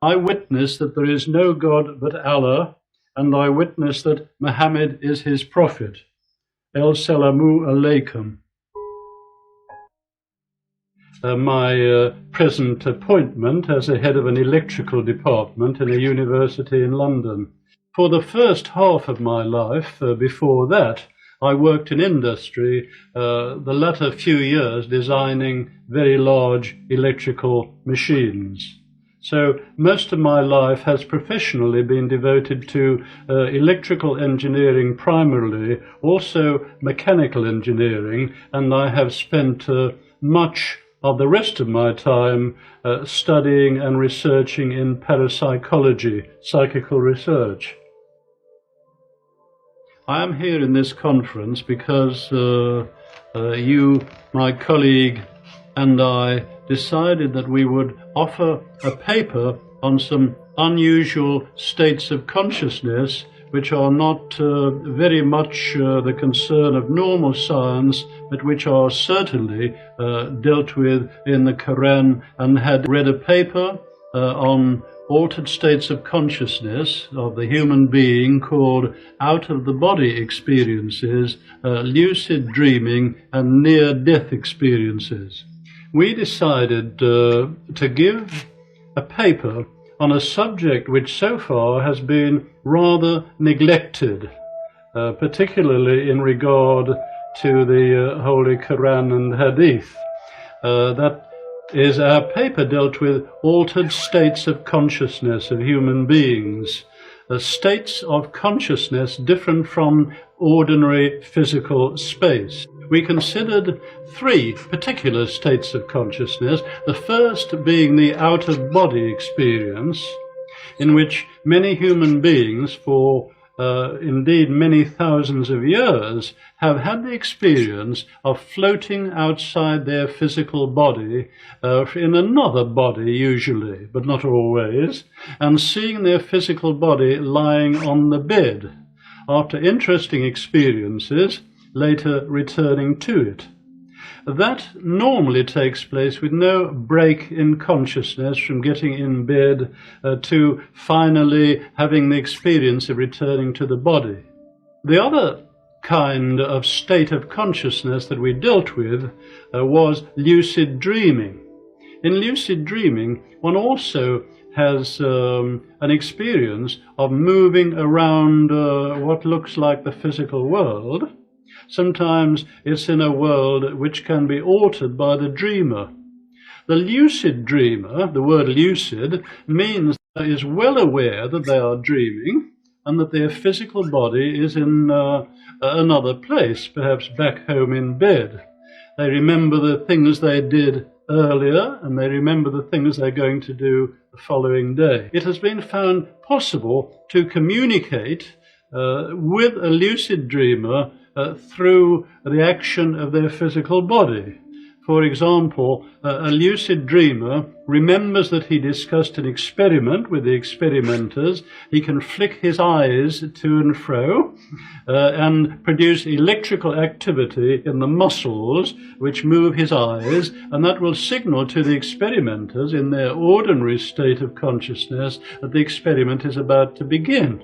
I witness that there is no God but Allah, and I witness that Muhammad is his prophet. El Salamu Alaikum. My present appointment as a head of an electrical department in a university in London. For the first half of my life, before that, I worked in industry, the latter few years designing very large electrical machines. So most of my life has professionally been devoted to electrical engineering primarily, also mechanical engineering, and I have spent much of the rest of my time studying and researching in parapsychology, psychical research. I am here in this conference because you, my colleague, and I decided that we would offer a paper on some unusual states of consciousness which are not very much the concern of normal science, but which are certainly dealt with in the Quran, and had read a paper on altered states of consciousness of the human being called out-of-the-body experiences, lucid dreaming, and near-death experiences. We decided to give a paper on a subject which so far has been rather neglected, particularly in regard to the Holy Quran and Hadith. That is, our paper dealt with altered states of consciousness of human beings, states of consciousness different from ordinary physical space. We considered three particular states of consciousness, the first being the out-of-body experience, in which many human beings for indeed many thousands of years have had the experience of floating outside their physical body, in another body usually, but not always, and seeing their physical body lying on the bed, after interesting experiences, later returning to it. That normally takes place with no break in consciousness from getting in bed to finally having the experience of returning to the body. The other kind of state of consciousness that we dealt with was lucid dreaming. In lucid dreaming, one also has an experience of moving around what looks like the physical world. Sometimes it's in a world which can be altered by the dreamer. The lucid dreamer, the word lucid, means that is well aware that they are dreaming and that their physical body is in another place, perhaps back home in bed. They remember the things they did earlier, and they remember the things they're going to do the following day. It has been found possible to communicate with a lucid dreamer through the action of their physical body. For example, a lucid dreamer remembers that he discussed an experiment with the experimenters. He can flick his eyes to and fro and produce electrical activity in the muscles which move his eyes, and that will signal to the experimenters in their ordinary state of consciousness that the experiment is about to begin.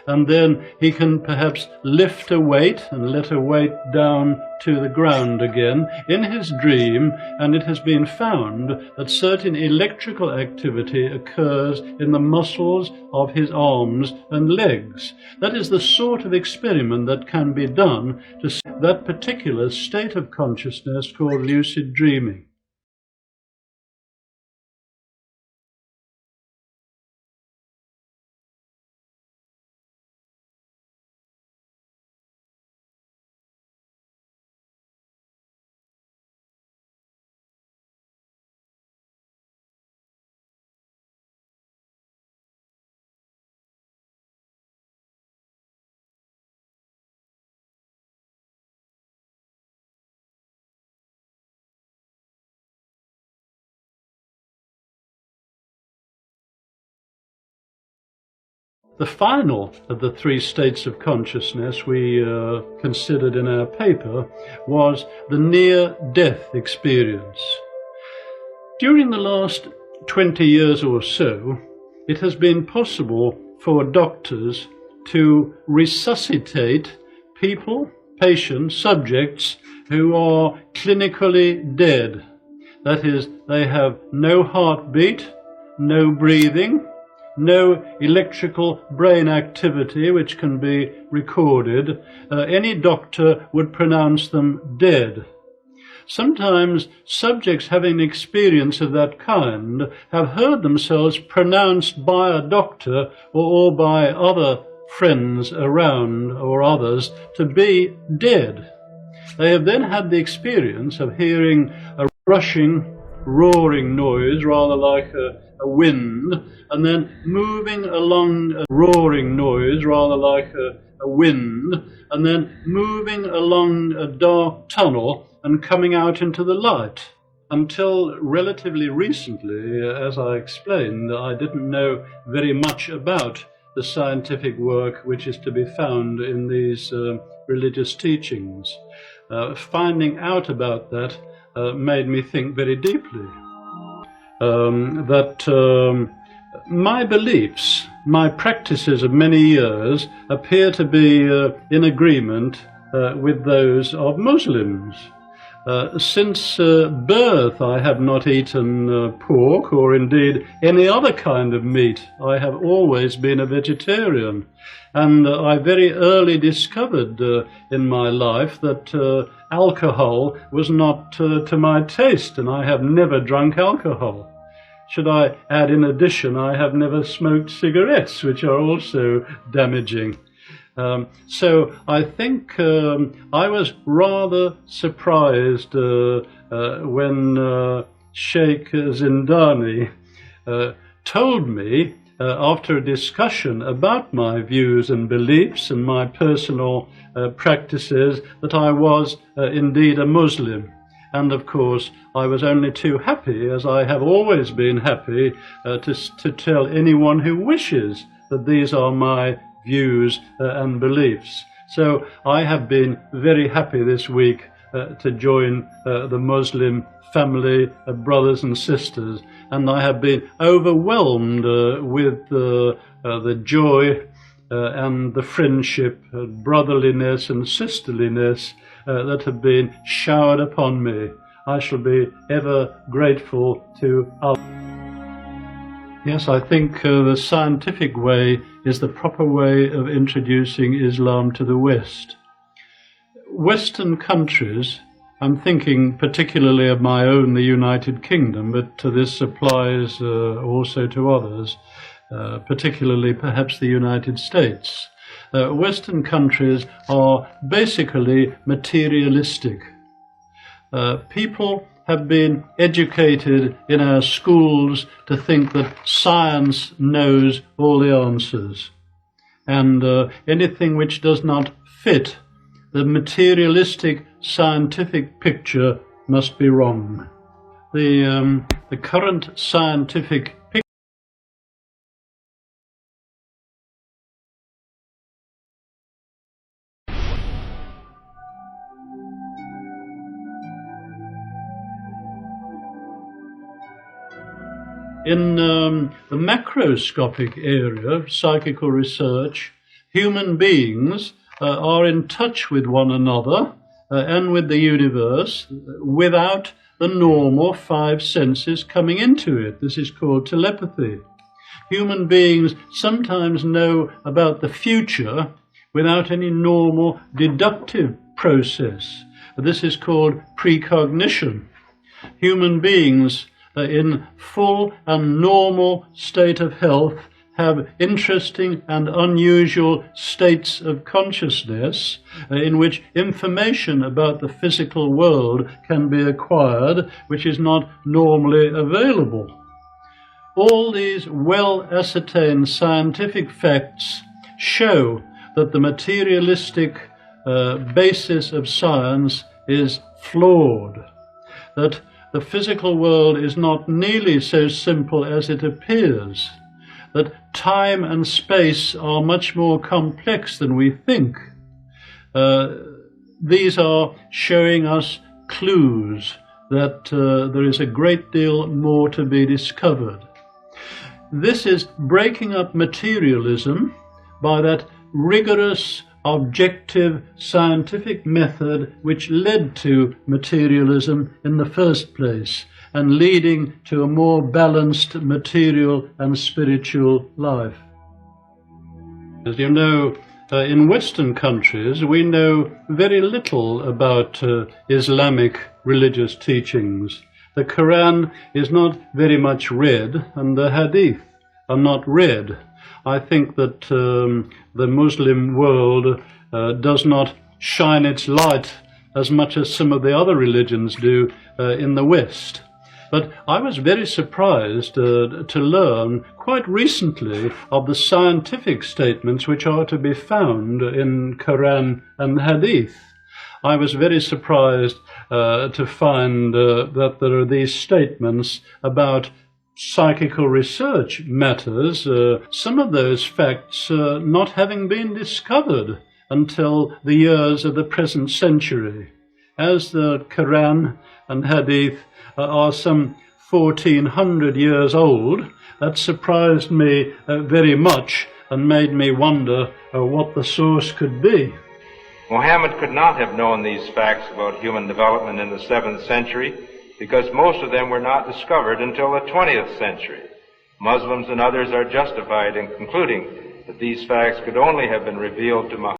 And then he can perhaps lift a weight and let a weight down to the ground again in his dream, and it has been found that certain electrical activity occurs in the muscles of his arms and legs. That is the sort of experiment that can be done to that particular state of consciousness called lucid dreaming. The final of the three states of consciousness we considered in our paper was the near-death experience. During the last 20 years or so, it has been possible for doctors to resuscitate people, patients, subjects who are clinically dead. That is, they have no heartbeat, no breathing, no electrical brain activity which can be recorded. Any doctor would pronounce them dead. Sometimes subjects having experience of that kind have heard themselves pronounced by a doctor or by other friends around or others to be dead. They have then had the experience of hearing a rushing, roaring noise, rather like a wind, and then moving along a roaring noise, rather like a wind, and then moving along a dark tunnel and coming out into the light. Until relatively recently, as I explained, I didn't know very much about the scientific work which is to be found in these religious teachings. Finding out about that made me think very deeply. That my beliefs, my practices of many years appear to be in agreement with those of Muslims. Since birth I have not eaten pork or indeed any other kind of meat. I have always been a vegetarian, and I very early discovered in my life that alcohol was not to my taste, and I have never drunk alcohol. Should I add in addition, I have never smoked cigarettes, which are also damaging. So I think I was rather surprised when Sheikh Zindani told me, after a discussion about my views and beliefs and my personal practices, that I was indeed a Muslim. And of course, I was only too happy, as I have always been happy, to tell anyone who wishes that these are my views and beliefs. So I have been very happy this week to join the Muslim family of brothers and sisters, and I have been overwhelmed with the joy and the friendship, brotherliness and sisterliness that have been showered upon me. I shall be ever grateful to Allah. Yes, I think the scientific way is the proper way of introducing Islam to the West. Western countries, I'm thinking particularly of my own, the United Kingdom, but this applies also to others, particularly perhaps the United States. Western countries are basically materialistic. People have been educated in our schools to think that science knows all the answers, and anything which does not fit the materialistic scientific picture must be wrong. The current scientific picture in the macroscopic area of psychical research, human beings are in touch with one another and with the universe without the normal five senses coming into it. This is called telepathy. Human beings sometimes know about the future without any normal deductive process. This is called precognition. Human beings in full and normal state of health have interesting and unusual states of consciousness in which information about the physical world can be acquired, which is not normally available. All these well-ascertained scientific facts show that the materialistic basis of science is flawed, that the physical world is not nearly so simple as it appears, that time and space are much more complex than we think. These are showing us clues that there is a great deal more to be discovered. this is breaking up materialism by that rigorous, objective, scientific method which led to materialism in the first place, and leading to a more balanced material and spiritual life. As you know, in Western countries, we know very little about Islamic religious teachings. The Quran is not very much read, and the Hadith are not read. I think that the Muslim world does not shine its light as much as some of the other religions do in the West. But I was very surprised to learn quite recently of the scientific statements which are to be found in Quran and Hadith. I was very surprised to find that there are these statements about psychical research matters, some of those facts not having been discovered until the years of the present century. As the Quran and Hadith are some 1400 years old, that surprised me very much and made me wonder what the source could be. Muhammad could not have known these facts about human development in the 7th century because most of them were not discovered until the 20th century. Muslims and others are justified in concluding that these facts could only have been revealed to Muhammad